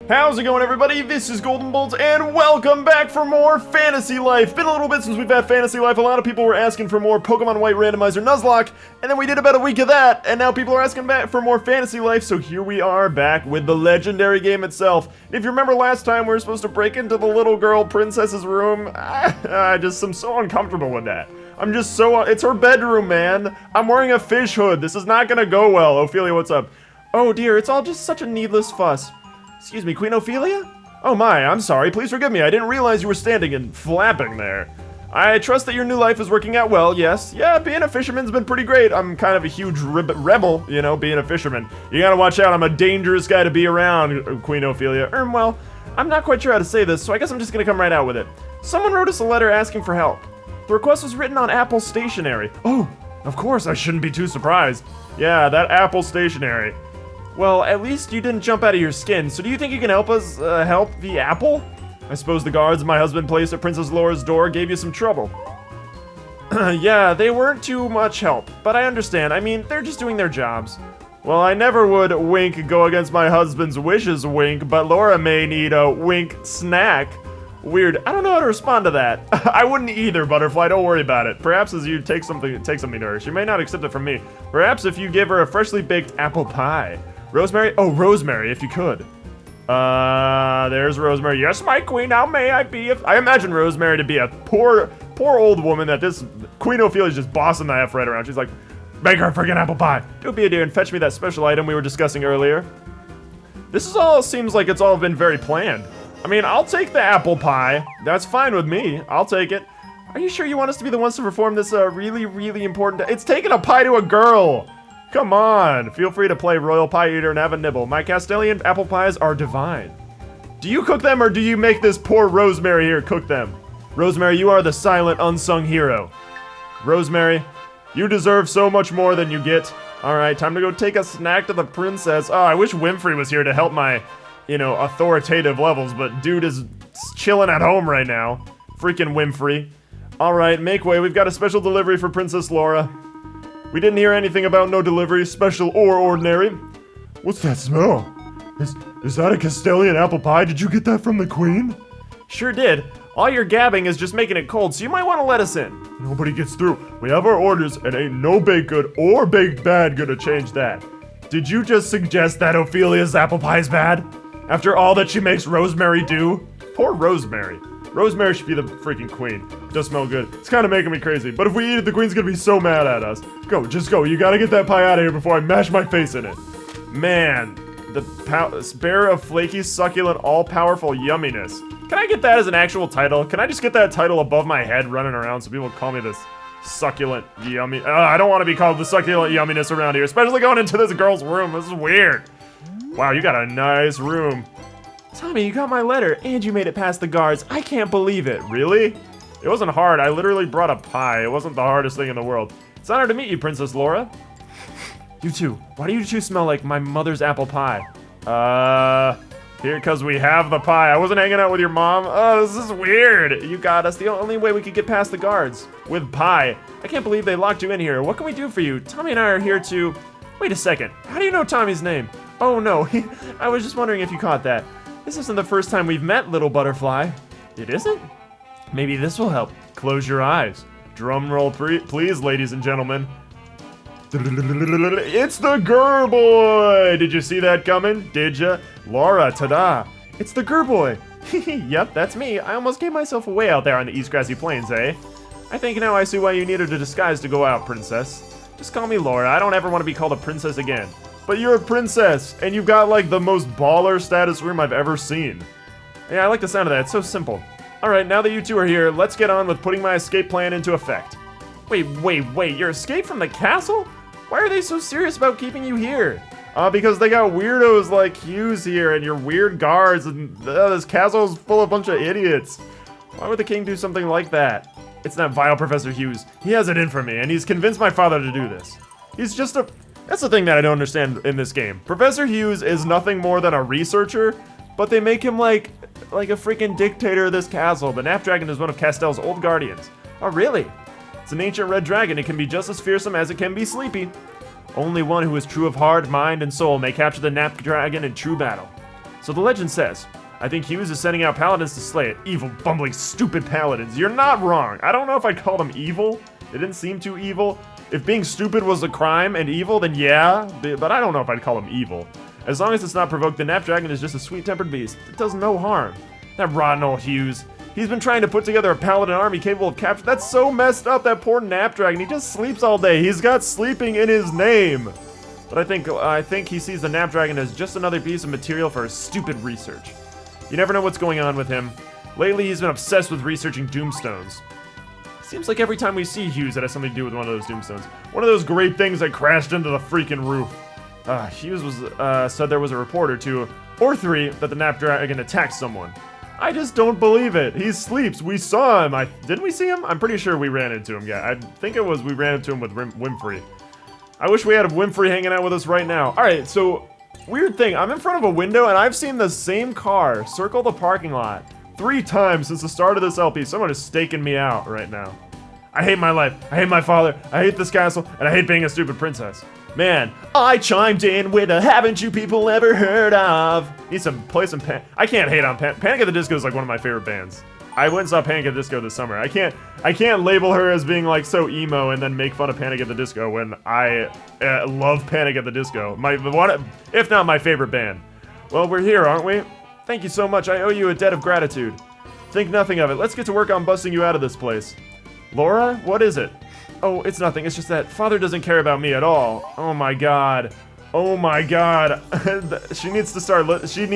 How's it going, everybody? This is GoldenboltLP, and welcome back for more Fantasy Life. Been a little bit since we've had Fantasy Life. A lot of people were asking for more Pokemon White Randomizer Nuzlocke, and then we did about a week of that, and now people are asking back for more Fantasy Life, so here we are back with the legendary game itself. If you remember last time, we were supposed to break into the little girl princess's room. I'm so uncomfortable with that. It's her bedroom, man. I'm wearing a fish hood. This is not gonna go well. Ophelia, what's up? Oh dear, it's all just such a needless fuss. Excuse me, Queen Ophelia? Oh my, I'm sorry, please forgive me. I didn't realize you were standing and flapping there. I trust that your new life is working out well, yes. Yeah, being a fisherman's been pretty great. I'm kind of a huge rebel, you know, being a fisherman. You gotta watch out, I'm a dangerous guy to be around, Queen Ophelia. Well, I'm not quite sure how to say this, so I guess I'm just gonna come right out with it. Someone wrote us a letter asking for help. The request was written on Apple Stationery. Oh, of course, I shouldn't be too surprised. Yeah, that Apple Stationery. Well, at least you didn't jump out of your skin, so do you think you can help us, help the apple? I suppose the guards my husband placed at Princess Laura's door gave you some trouble. Yeah, they weren't too much help, but I understand. I mean, they're just doing their jobs. Well, I never would, wink, go against my husband's wishes, wink, but Laura may need a, wink, snack. Weird. I don't know how to respond to that. I wouldn't either, Butterfly. Don't worry about it. Perhaps as you take something to her, she may not accept it from me. Perhaps if you give her a freshly baked apple pie. Rosemary? Oh, Rosemary, if you could. There's Rosemary. Yes, my queen, how may I be? I imagine Rosemary to be a poor old woman that this Queen Ophelia's just bossing the F right around. She's like, make her a friggin' apple pie. Do be a dear and fetch me that special item we were discussing earlier. Seems like it's all been very planned. I mean, I'll take the apple pie. That's fine with me. I'll take it. Are you sure you want us to be the ones to perform this really, really important? It's taking a pie to a girl. Come on, feel free to play Royal Pie Eater and have a nibble. My Castilian apple pies are divine. Do you cook them or do you make this poor Rosemary here cook them? Rosemary, you are the silent, unsung hero. Rosemary, you deserve so much more than you get. Alright, time to go take a snack to the princess. Oh, I wish Winfrey was here to help my, authoritative levels, but dude is chilling at home right now. Freaking Winfrey. Alright, make way. We've got a special delivery for Princess Laura. We didn't hear anything about no delivery, special or ordinary. What's that smell? Is that a Castilian apple pie? Did you get that from the queen? Sure did. All your gabbing is just making it cold, so you might want to let us in. Nobody gets through. We have our orders, and ain't no baked good or baked bad gonna change that. Did you just suggest that Ophelia's apple pie is bad? After all that she makes Rosemary do? Poor Rosemary. Rosemary should be the freaking queen. It does smell good. It's kind of making me crazy. But if we eat it, the queen's gonna be so mad at us. Go, just go. You gotta get that pie out of here before I mash my face in it. Man, the bearer of flaky, succulent, all-powerful yumminess. Can I get that as an actual title? Can I just get that title above my head running around so people call me this succulent yummy? I don't want to be called the succulent yumminess around here, especially going into this girl's room. This is weird. Wow, you got a nice room. Tommy, you got my letter, and you made it past the guards. I can't believe it. Really? It wasn't hard. I literally brought a pie. It wasn't the hardest thing in the world. It's an honor to meet you, Princess Laura. You too. Why do you two smell like my mother's apple pie? Here, because we have the pie. I wasn't hanging out with your mom. Oh, this is weird. You got us. The only way we could get past the guards. With pie. I can't believe they locked you in here. What can we do for you? Tommy and I are here to... Wait a second. How do you know Tommy's name? Oh, no. I was just wondering if you caught that. This isn't the first time we've met, little butterfly. It isn't? Maybe this will help. Close your eyes. Drum roll, please, ladies and gentlemen. It's the Gerboy! Did you see that coming? Did ya? Laura, ta-da! It's the Gerboy! Yep, that's me. I almost gave myself away out there on the East Grassy Plains, eh? I think now I see why you needed a disguise to go out, princess. Just call me Laura. I don't ever want to be called a princess again. But you're a princess, and you've got, like, the most baller status room I've ever seen. Yeah, I like the sound of that. It's so simple. Alright, now that you two are here, let's get on with putting my escape plan into effect. Wait, your escape from the castle? Why are they so serious about keeping you here? Because they got weirdos like Hughes here, and your weird guards, and this castle's full of a bunch of idiots. Why would the king do something like that? It's that vile Professor Hughes. He has it in for me, and he's convinced my father to do this. He's just a... That's the thing that I don't understand in this game. Professor Hughes is nothing more than a researcher, but they make him like a freaking dictator of this castle. The Napdragon is one of Castell's old guardians. Oh, really? It's an ancient red dragon. It can be just as fearsome as it can be sleepy. Only one who is true of heart, mind, and soul may capture the Napdragon in true battle. So the legend says, I think Hughes is sending out paladins to slay it. Evil, bumbling, stupid paladins. You're not wrong. I don't know if I'd call them evil. They didn't seem too evil. If being stupid was a crime and evil, then yeah, but I don't know if I'd call them evil. As long as it's not provoked, the Napdragon is just a sweet-tempered beast. It does no harm. That rotten old Hughes. He's been trying to put together a paladin army capable of capture. That's so messed up, that poor Napdragon. He just sleeps all day. He's got sleeping in his name. But I think he sees the Napdragon as just another piece of material for his stupid research. You never know what's going on with him. Lately, he's been obsessed with researching doomstones. Seems like every time we see Hughes, it has something to do with one of those doomstones. One of those great things that crashed into the freaking roof. Hughes was said there was a report or two, or three, that the Napdragon attacked someone. I just don't believe it. He sleeps. We saw him. Didn't we see him? I'm pretty sure we ran into him. Yeah, I think it was we ran into him with Winfrey. I wish we had Winfrey hanging out with us right now. All right, so weird thing. I'm in front of a window and I've seen the same car circle the parking lot 3 times since the start of this LP. Someone is staking me out right now. I hate my life. I hate my father. I hate this castle, and I hate being a stupid princess. Man, I chimed in with a haven't you people ever heard of? Need some play some I can't hate on Panic at the Disco is like one of my favorite bands. I went and saw Panic at the Disco this summer. I can't label her as being like so emo and then make fun of Panic at the Disco when I love Panic at the Disco. If not my favorite band. Well, we're here, aren't we? Thank you so much. I owe you a debt of gratitude. Think nothing of it. Let's get to work on busting you out of this place. Laura, what is it? Oh, it's nothing. It's just that Father doesn't care about me at all. Oh my god. Oh my god. She needs to start listening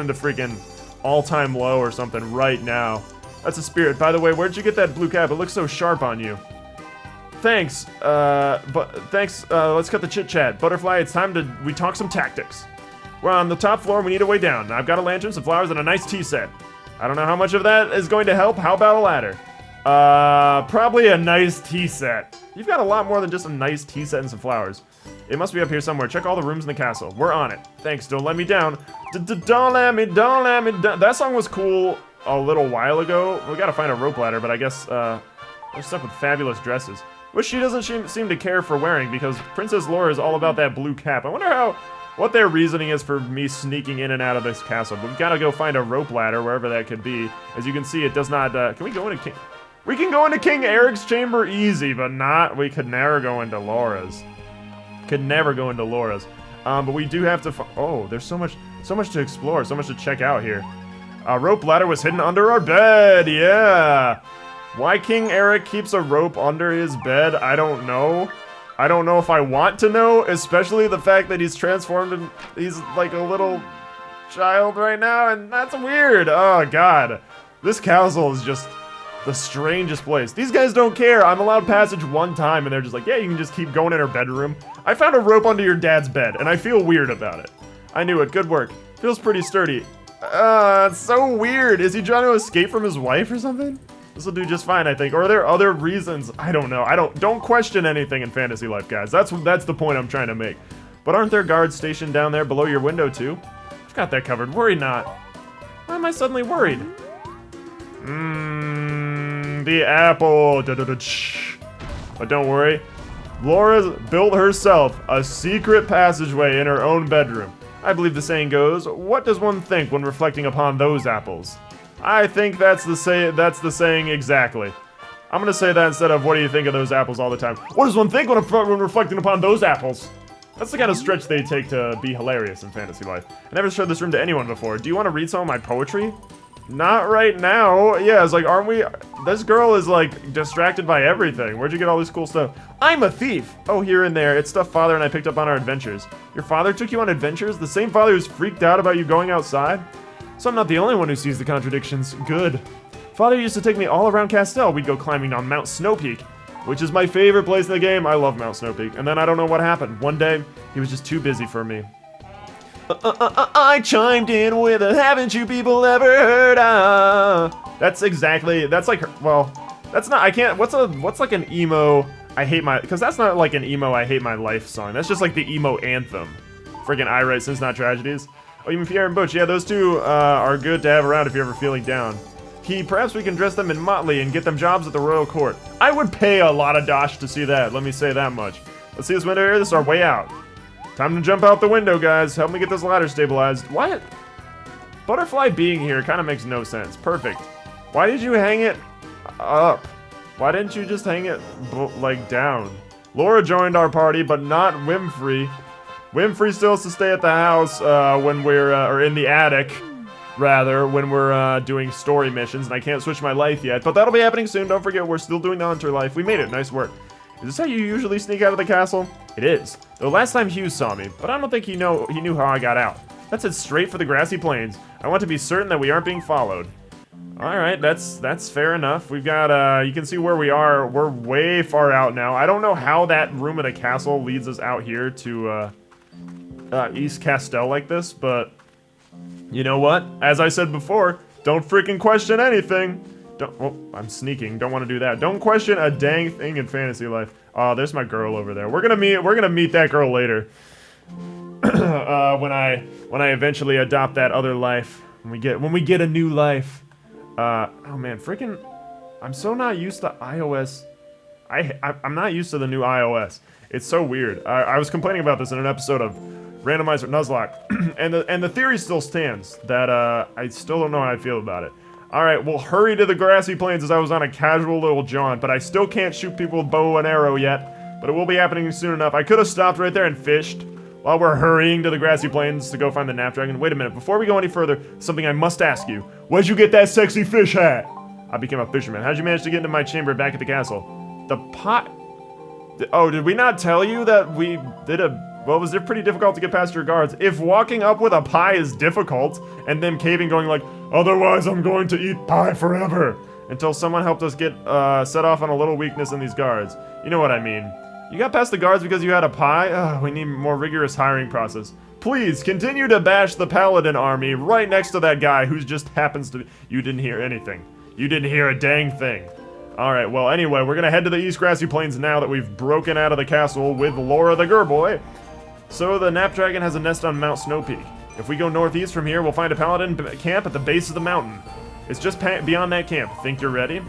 to freaking All-Time Low or something right now. That's a spirit. By the way, where'd you get that blue cap? It looks so sharp on you. Thanks. Let's cut the chit-chat. Butterfly, it's time we talk some tactics. We're on the top floor. We need a way down. I've got a lantern, some flowers, and a nice tea set. I don't know how much of that is going to help. How about a ladder? Probably a nice tea set. You've got a lot more than just a nice tea set and some flowers. It must be up here somewhere. Check all the rooms in the castle. We're on it. Thanks, don't let me down. Don't let me down. That song was cool a little while ago. We gotta find a rope ladder, but I guess, we're stuck with fabulous dresses. Which she doesn't seem to care for wearing, because Princess Laura is all about that blue cap. I wonder what their reasoning is for me sneaking in and out of this castle. But we've gotta go find a rope ladder, wherever that could be. As you can see, it does not, can we go into King... We can go into King Eric's chamber easy, but we could never go into Laura's. Could never go into Laura's. But we do have to oh, there's so much to explore, so much to check out here. A rope ladder was hidden under our bed, yeah! Why King Eric keeps a rope under his bed, I don't know. I don't know if I want to know, especially the fact that he's transformed and he's like a little child right now, and that's weird. Oh, God. This castle is just the strangest place. These guys don't care. I'm allowed passage one time, and they're just like, yeah, you can just keep going in her bedroom. I found a rope under your dad's bed, and I feel weird about it. I knew it. Good work. Feels pretty sturdy. It's so weird. Is he trying to escape from his wife or something? This will do just fine, I think. Or are there other reasons? I don't know. Don't question anything in fantasy life, guys. That's the point I'm trying to make. But aren't there guards stationed down there below your window, too? I've got that covered. Worry not. Why am I suddenly worried? The apple. But don't worry. Laura's built herself a secret passageway in her own bedroom. I believe the saying goes, what does one think when reflecting upon those apples? I think that's the saying exactly. I'm gonna say that instead of what do you think of those apples all the time. What does one think when reflecting upon those apples? That's the kind of stretch they take to be hilarious in fantasy life. I never showed this room to anyone before. Do you want to read some of my poetry? Not right now. Yeah, it's like, aren't we? This girl is like distracted by everything. Where'd you get all this cool stuff? I'm a thief. Oh, here and there. It's stuff Father and I picked up on our adventures. Your father took you on adventures? The same father who's freaked out about you going outside? So I'm not the only one who sees the contradictions. Good. Father used to take me all around Castell. We'd go climbing on Mount Snowpeak, which is my favorite place in the game. I love Mount Snowpeak. And then I don't know what happened. One day, he was just too busy for me. I chimed in with a haven't you people ever heard of? That's like her, well, that's not, I can't, what's like an emo, because that's not like an emo I hate my life song. That's just like the emo anthem. Friggin' I Write Sins Not Tragedies. Oh, even Pierre and Butch, yeah, those two are good to have around if you're ever feeling down. Perhaps we can dress them in motley and get them jobs at the royal court. I would pay a lot of dosh to see that, let me say that much. Let's see this window here, this is our way out. Time to jump out the window, guys. Help me get this ladder stabilized. What? Butterfly being here kind of makes no sense. Perfect. Why did you hang it up? Why didn't you just hang it, like, down? Laura joined our party, but not Winfrey. Winfrey still has to stay at the house when we're, or in the attic, rather, when we're doing story missions, and I can't switch my life yet, but that'll be happening soon. Don't forget, we're still doing the hunter life. We made it. Nice work. Is this how you usually sneak out of the castle? It is. Though last time Hughes saw me, but I don't think he knew how I got out. That's it straight for the grassy plains. I want to be certain that we aren't being followed. Alright, that's fair enough. We've got, you can see where we are. We're way far out now. I don't know how that room at the castle leads us out here to, East Castell like this, but you know what? As I said before, don't freaking question anything. Oh, I'm sneaking. Don't want to do that. Don't question a dang thing in fantasy life. Oh, there's my girl over there. We're gonna meet that girl later. When I eventually adopt that other life. When we get a new life. Oh man, freaking, I'm so not used to iOS. I'm not used to the new iOS. It's so weird. I was complaining about this in an episode of Randomizer Nuzlocke, and the theory still stands that I still don't know how I feel about it. All right, we'll hurry to the grassy plains as I was on a casual little jaunt, but I still can't shoot people with bow and arrow yet. But it will be happening soon enough. I could have stopped right there and fished while we're hurrying to the grassy plains to go find the Napdragon. Wait a minute, before we go any further, something I must ask you. Where'd you get that sexy fish hat? I became a fisherman. How'd you manage to get into my chamber back at the castle? The pot... Oh, did we not tell you that we did a... Well, was it pretty difficult to get past your guards? If walking up with a pie is difficult, and them caving going like, otherwise I'm going to eat pie forever, until someone helped us get set off on a little weakness in these guards. You know what I mean. You got past the guards because you had a pie? Ugh, we need a more rigorous hiring process. Please, continue to bash the paladin army right next to that guy who just happens to be... You didn't hear anything. You didn't hear a dang thing. Alright, well, anyway, we're gonna head to the East Grassy Plains now that we've broken out of the castle with Laura the Girlboy. So the Napdragon has a nest on Mount Snowpeak. If we go northeast from here, we'll find a paladin camp at the base of the mountain. It's just beyond that camp. Think you're ready?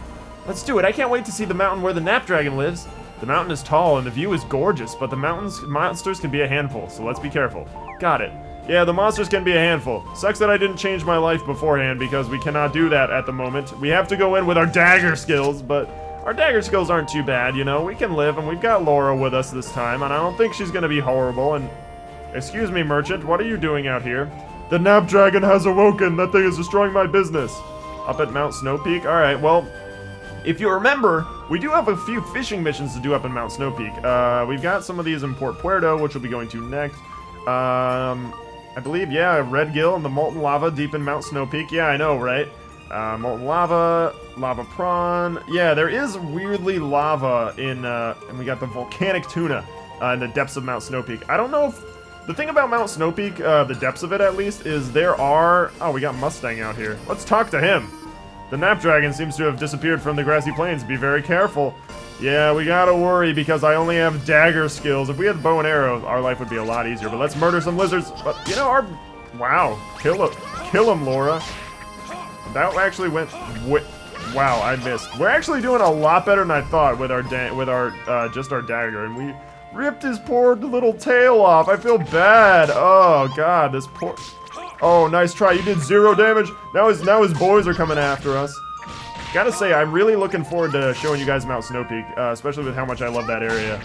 Let's do it. I can't wait to see the mountain where the Napdragon lives. The mountain is tall and the view is gorgeous, but the monsters can be a handful, so let's be careful. Got it. Yeah, the monsters can be a handful. Sucks that I didn't change my life beforehand because we cannot do that at the moment. We have to go in with our dagger skills, but our dagger skills aren't too bad, you know? We can live, and we've got Laura with us this time, and I don't think she's gonna be horrible, and... Excuse me, merchant, what are you doing out here? The Napdragon has awoken! That thing is destroying my business! Up at Mount Snowpeak? Alright, well... If you remember, we do have a few fishing missions to do up in Mount Snowpeak. We've got some of these in Port Puerto, which we'll be going to next. I believe, yeah, Red Gill and the Molten Lava deep in Mount Snowpeak. Yeah, I know, right? Molten Lava, Lava Prawn. Yeah, there is weirdly lava in, and we got the Volcanic Tuna in the depths of Mount Snowpeak. I don't know if... The thing about Mount Snowpeak, the depths of it at least, is there are... Oh, we got Mustang out here. Let's talk to him. The Napdragon seems to have disappeared from the grassy plains. Be very careful. Yeah, we gotta worry because I only have dagger skills. If we had bow and arrow, our life would be a lot easier. But let's murder some lizards. But, you know, our... Wow. Kill him, Laura. That actually went... Wow, I missed. We're actually doing a lot better than I thought with our just our dagger. And we ripped his poor little tail off. I feel bad. Oh, God, this poor... Oh, nice try. You did 0 damage. Now his boys are coming after us. Gotta say, I'm really looking forward to showing you guys Mount Snowpeak, especially with how much I love that area.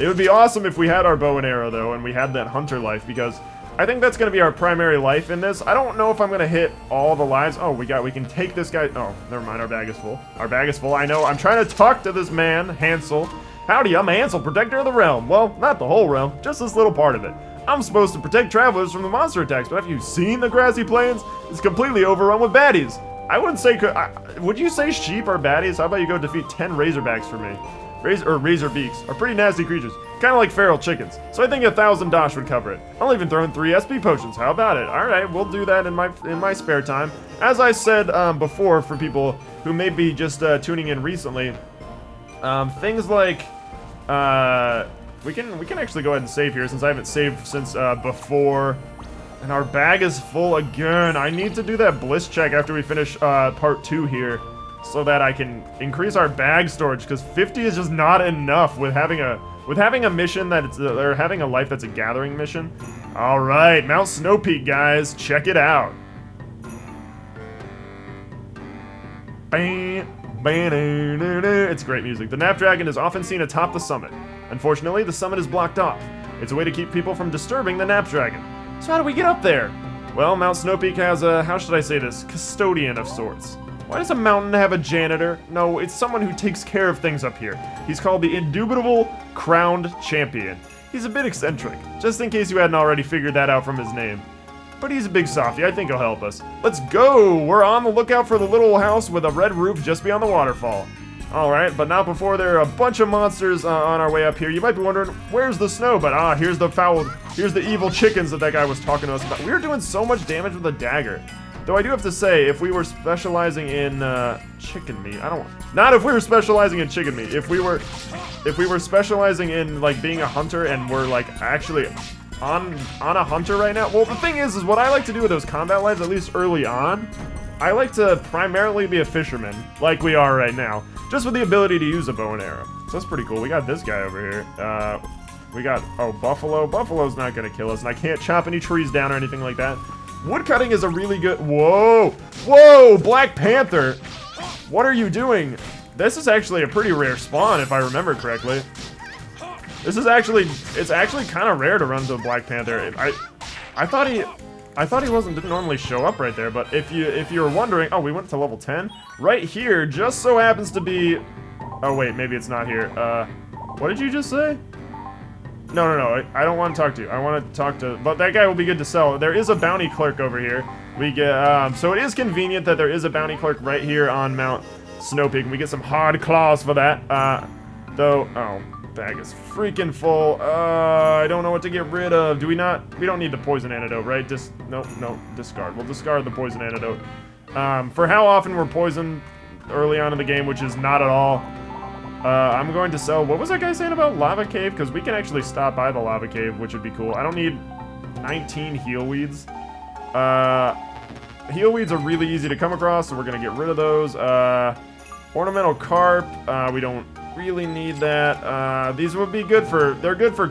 It would be awesome if we had our bow and arrow, though, and we had that hunter life, because I think that's gonna be our primary life in this. I don't know if I'm gonna hit all the lives. Oh, we can take this guy. Oh, never mind, our bag is full. Our bag is full, I know. I'm trying to talk to this man, Hansel. Howdy, I'm Hansel, protector of the realm. Well, not the whole realm, just this little part of it. I'm supposed to protect travelers from the monster attacks, but have you seen the grassy plains? It's completely overrun with baddies. I wouldn't say... would you say sheep are baddies? How about you go defeat 10 razorbacks for me? Razorbeaks are pretty nasty creatures, kind of like feral chickens. So I think 1,000 dosh would cover it. I'll even throw in 3 SP potions. How about it? All right, we'll do that in my spare time. As I said before, for people who may be just tuning in recently, things like... We can actually go ahead and save here since I haven't saved since before. And our bag is full again. I need to do that bliss check after we finish part 2 here, so that I can increase our bag storage, because 50 is just not enough with having a mission that it's or having a life that's a gathering mission. All right, Mount Snowpeak, guys, check it out. It's great music. The Napdragon is often seen atop the summit. Unfortunately, the summit is blocked off. It's a way to keep people from disturbing the Napdragon. So how do we get up there? Well, Mount Snowpeak has a, how should I say this, custodian of sorts. Why does a mountain have a janitor? No, it's someone who takes care of things up here. He's called the Indubitable Crowned Champion. He's a bit eccentric, just in case you hadn't already figured that out from his name. But he's a big softy, I think he'll help us. Let's go! We're on the lookout for the little house with a red roof just beyond the waterfall. Alright, but not before there are a bunch of monsters on our way up here. You might be wondering, where's the snow? But here's the evil chickens that guy was talking to us about. We were doing so much damage with a dagger. Though I do have to say, if we were specializing in chicken meat, not if we were specializing in chicken meat. If we were specializing in like being a hunter and we're like actually on a hunter right now. Well, the thing is what I like to do with those combat lives, at least early on, I like to primarily be a fisherman, like we are right now, just with the ability to use a bow and arrow. So that's pretty cool. We got this guy over here. We got, buffalo. Buffalo's not gonna kill us, and I can't chop any trees down or anything like that. Woodcutting is a really good, whoa, Black Panther. What are you doing? This is actually a pretty rare spawn, if I remember correctly. It's actually kind of rare to run to a Black Panther. I thought he didn't normally show up right there, but if you were wondering, oh, we went to level 10. Right here just so happens to be, oh wait, maybe it's not here. What did you just say? No, I don't want to talk to you. I want to talk to, but that guy will be good to sell. There is a bounty clerk over here. We get, so it is convenient that there is a bounty clerk right here on Mount Snowpeak. We get some hard claws for that. Though, oh. Bag is freaking full. I don't know what to get rid of. We don't need the poison antidote, right? Nope, discard. We'll discard the poison antidote. For how often we're poisoned early on in the game, which is not at all. I'm going to sell, what was that guy saying about lava cave? Because we can actually stop by the lava cave, which would be cool. I don't need 19 heal weeds. Heal weeds are really easy to come across, so we're gonna get rid of those. Ornamental carp, we don't really need that. These would be good for, they're good for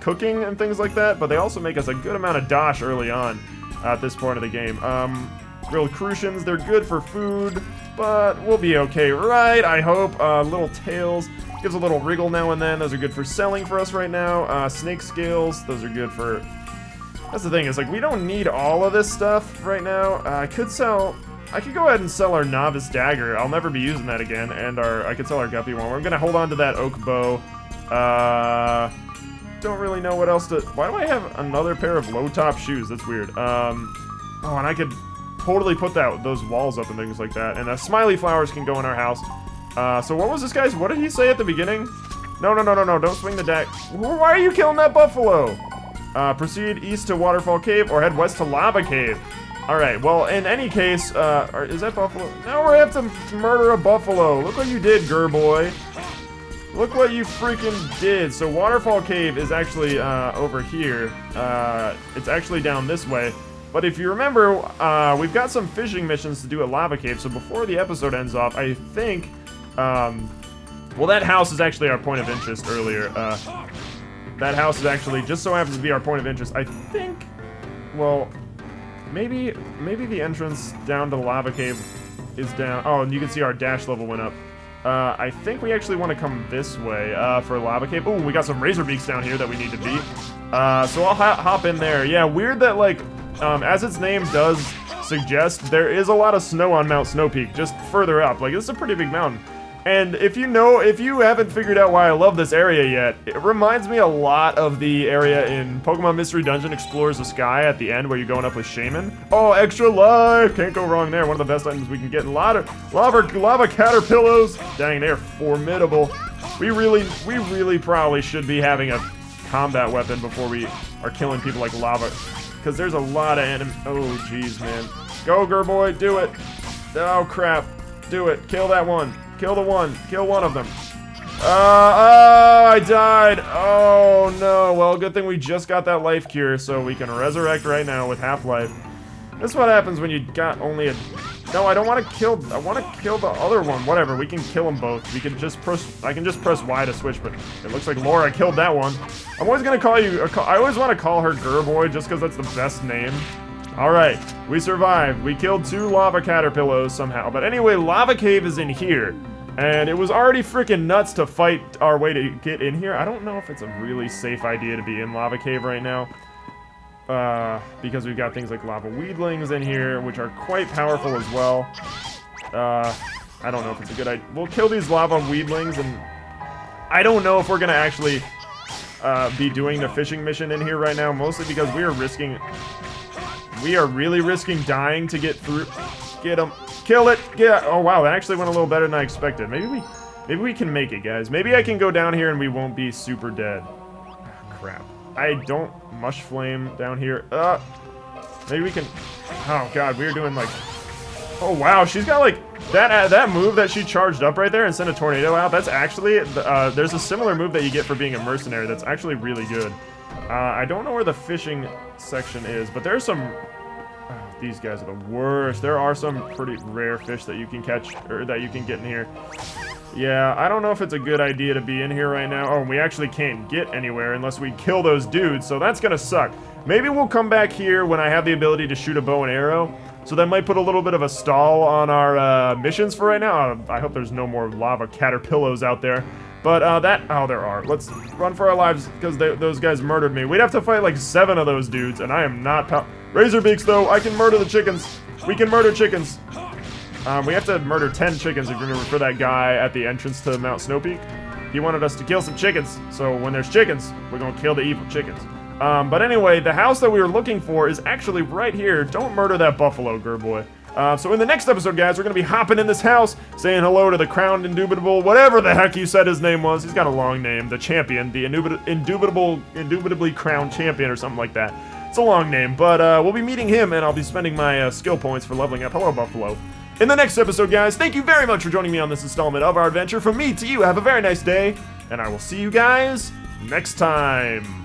cooking and things like that, but they also make us a good amount of dosh early on at this point of the game. Grilled crucians, they're good for food, but we'll be okay, right? I hope. Little tails, gives a little wriggle now and then. Those are good for selling for us right now. Snake scales, those are good for, that's the thing, is like we don't need all of this stuff right now. I could go ahead and sell our novice dagger. I'll never be using that again. And I could sell our guppy one. We're gonna hold on to that oak bow. Don't really know what else to, why do I have another pair of low top shoes? That's weird. Oh, and I could totally put those walls up and things like that. And smiley flowers can go in our house. So what was this guy's, what did he say at the beginning? No, don't swing the deck. Why are you killing that buffalo? Proceed east to Waterfall Cave or head west to Lava Cave. Alright, well, in any case, is that buffalo? Now we have to murder a buffalo. Look what you did, Gerboy. Look what you freaking did. So Waterfall Cave is actually over here. It's actually down this way. But if you remember, we've got some fishing missions to do at Lava Cave. So before the episode ends off, I think, well, that house is actually our point of interest earlier. That house is actually just so happens to be our point of interest. I think, well, maybe the entrance down to the Lava Cave is down. Oh, and you can see our dash level went up. I think we actually want to come this way for Lava Cave. Oh, we got some razor beaks down here that we need to beat. So I'll hop in there. Yeah, weird that, like, as its name does suggest, there is a lot of snow on Mount Snowpeak, just further up. Like, this is a pretty big mountain. And if you haven't figured out why I love this area yet, it reminds me a lot of the area in Pokemon Mystery Dungeon Explores the Sky at the end where you're going up with Shaman. Oh, extra life! Can't go wrong there. One of the best items we can get in lava caterpillars. Dang, they're formidable. We really probably should be having a combat weapon before we are killing people like lava. Because there's a lot of oh, jeez, man. Go, Gerboy, do it. Oh, crap. Do it. Kill that one. Kill the one. Kill one of them. Oh, I died. Oh, no. Well, good thing we just got that life cure, so we can resurrect right now with half-life. This is what happens when you got only a... No, I don't want to kill... I want to kill the other one. Whatever. We can kill them both. We can just press... I can just press Y to switch, but it looks like Laura killed that one. I'm always going to call you... I always want to call her Gerboy just because that's the best name. Alright, we survived. We killed 2 lava caterpillars somehow. But anyway, lava cave is in here. And it was already freaking nuts to fight our way to get in here. I don't know if it's a really safe idea to be in lava cave right now. Because we've got things like lava weedlings in here, which are quite powerful as well. I don't know if it's a good idea. We'll kill these lava weedlings, and I don't know if we're gonna actually be doing the fishing mission in here right now, mostly because we are really risking dying to get through. Get him. Kill it. Yeah. Oh, wow. That actually went a little better than I expected. Maybe we can make it, guys. Maybe I can go down here and we won't be super dead. Oh, crap. I don't mush flame down here. Maybe we can. Oh, God. We were doing like. Oh, wow. She's got like that move that she charged up right there and sent a tornado out. That's actually there's a similar move that you get for being a mercenary. That's actually really good. I don't know where the fishing section is, but there's some... these guys are the worst. There are some pretty rare fish that you can catch, or that you can get in here. Yeah, I don't know if it's a good idea to be in here right now. Oh, we actually can't get anywhere unless we kill those dudes, so that's gonna suck. Maybe we'll come back here when I have the ability to shoot a bow and arrow. So that might put a little bit of a stall on our missions for right now. I hope there's no more lava caterpillars out there. But oh, there are. Let's run for our lives, because those guys murdered me. We'd have to fight like 7 of those dudes, and I am not Razorbeaks, though. I can murder the chickens. We can murder chickens. We have to murder 10 chickens, if you remember, for that guy at the entrance to Mount Snowpeak. He wanted us to kill some chickens, so when there's chickens, we're gonna kill the evil chickens. But anyway, the house that we were looking for is actually right here. Don't murder that buffalo, Gerboy. So in the next episode, guys, we're going to be hopping in this house, saying hello to the crowned indubitable, whatever the heck you said his name was. He's got a long name. The champion, the indubitably crowned champion or something like that. It's a long name, but we'll be meeting him, and I'll be spending my skill points for leveling up. Hello, buffalo. In the next episode, guys, thank you very much for joining me on this installment of our adventure. From me to you, have a very nice day, and I will see you guys next time.